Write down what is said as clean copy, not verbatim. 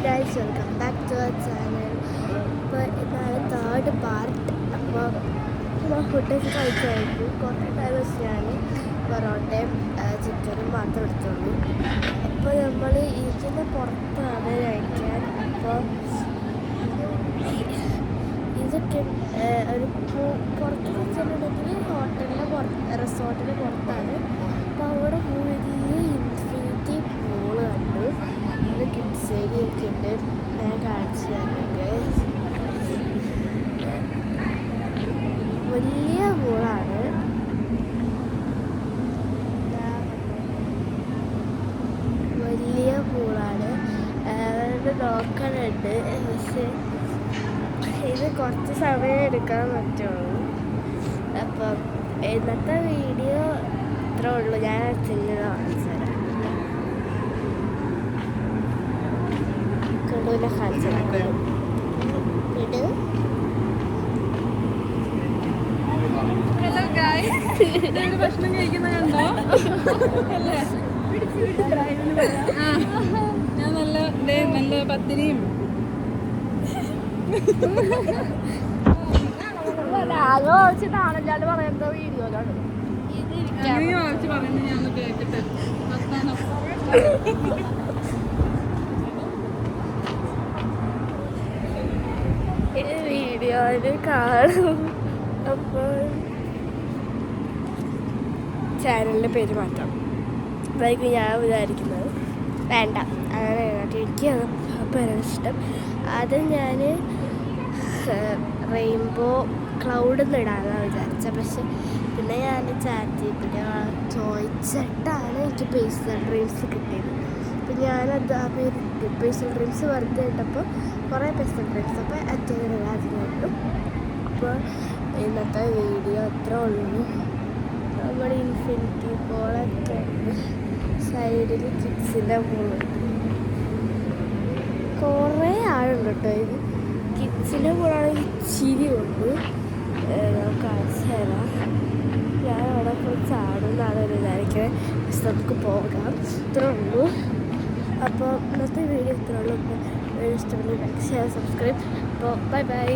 Guys, welcome back to our channel. ഇപ്പോൾ ഇതാണ് third part. അപ്പോൾ ഫുഡൊക്കെ കഴിച്ചായിരുന്നു. കുറച്ച് ടൈം വെച്ച് ഞാൻ പൊറോട്ടയും ചിക്കനും മാത്രം എടുത്തുള്ളൂ. അപ്പോൾ നമ്മൾ ഇതിൻ്റെ പുറത്താണ് കഴിക്കാൻ. അപ്പോൾ ഇതൊക്കെ ഒരു പുറത്ത് വെച്ചിട്ടുണ്ടെങ്കിൽ റിസോർട്ടിൻ്റെ പുറത്താണ്. അപ്പോൾ അവിടെ വലിയ ഇൻഫിനിറ്റി പൂള് കണ്ടു. അത് കിഡ്സ് ഏരിയ ഒക്കെ ഉണ്ട്. ഞാൻ കാണിച്ചു തരുന്നുണ്ട്. വലിയ പൂളാണ്. വലിയ പൂളാണ്. നോക്കാനുണ്ട്. പക്ഷേ ഇത് കുറച്ച് സമയം എടുക്കാൻ പറ്റുള്ളൂ. അപ്പം ഇന്നത്തെ വീഡിയോ ഇത്രേ ഉള്ളൂ. ഞാൻ ചെല്ലുന്ന കാണിച്ചു തരാം. കൊണ്ടുവന്ന കാണിച്ചു തരാം. ഇത് ഹലോ ഗായ്സ്, ഭക്ഷണം കഴിക്കുന്ന കണ്ടോ? ഞാൻ നല്ല പത്തിരിയും ആലോചിച്ചിട്ടാണല്ലാണ്ട് പറയുന്ന വീഡിയോയിലാണ് വാങ്ങിച്ച് പറയുന്നത്. ഞാൻ കേട്ടിട്ട് വീഡിയോയിൽ കാണും. അപ്പോൾ ചാനലിൻ്റെ പേര് മാറ്റാം. അതായിരിക്കും ഞാൻ വിചാരിക്കുന്നത്. വേണ്ട, അങ്ങനെ എനിക്കത് പേരാണ് ഇഷ്ടം. അത് ഞാൻ റെയിൻബോ ക്ലൗഡ് ഇടാനാണ് വിചാരിച്ചത്. പക്ഷെ പിന്നെ ഞാൻ പിന്നെ ചോദിച്ചിട്ടാണ് എനിക്ക് പേഴ്സണൽ ഡ്രീംസ് കിട്ടിയത്. അപ്പം ഞാനത് ആ പേര് പേഴ്സണൽ ഡ്രീംസ് വെറുതെ ഇട്ടപ്പോൾ കുറേ പേഴ്സണൽ ഡ്രീംസ് അപ്പോൾ അതിന് കിട്ടും. അപ്പോൾ ഇന്നത്തെ വീഡിയോ അത്ര ഉള്ളൂ. നമ്മുടെ ഇൻഫിനിറ്റി പോളൊക്കെ ഉണ്ട്. സൈഡിൽ കിഡ്സിൻ്റെ പോളുണ്ട്. കുറേ ആളുണ്ട് കേട്ടോ. ഇത് കിഡ്സിൻ്റെ പോളാണെങ്കിൽ ഇച്ചിരി ഉണ്ട്. നമുക്ക് കാണിച്ചു തരാം. ഞാൻ അവിടെ പോയി ചാടുന്നതാണ് ഒരു വിചാരിക്കുന്നത്. പക്ഷെ നമുക്ക് പോകാം. ഇത്രേ ഉള്ളൂ. അപ്പോൾ ഇന്നത്തെ വീഡിയോ ഇത്രേ ഉള്ളൂ. അപ്പോൾ ഇഷ്ടമുള്ള ലൈക്ക്, ഷെയർ, സബ്സ്ക്രൈബ്. അപ്പോൾ ബൈ ബൈ.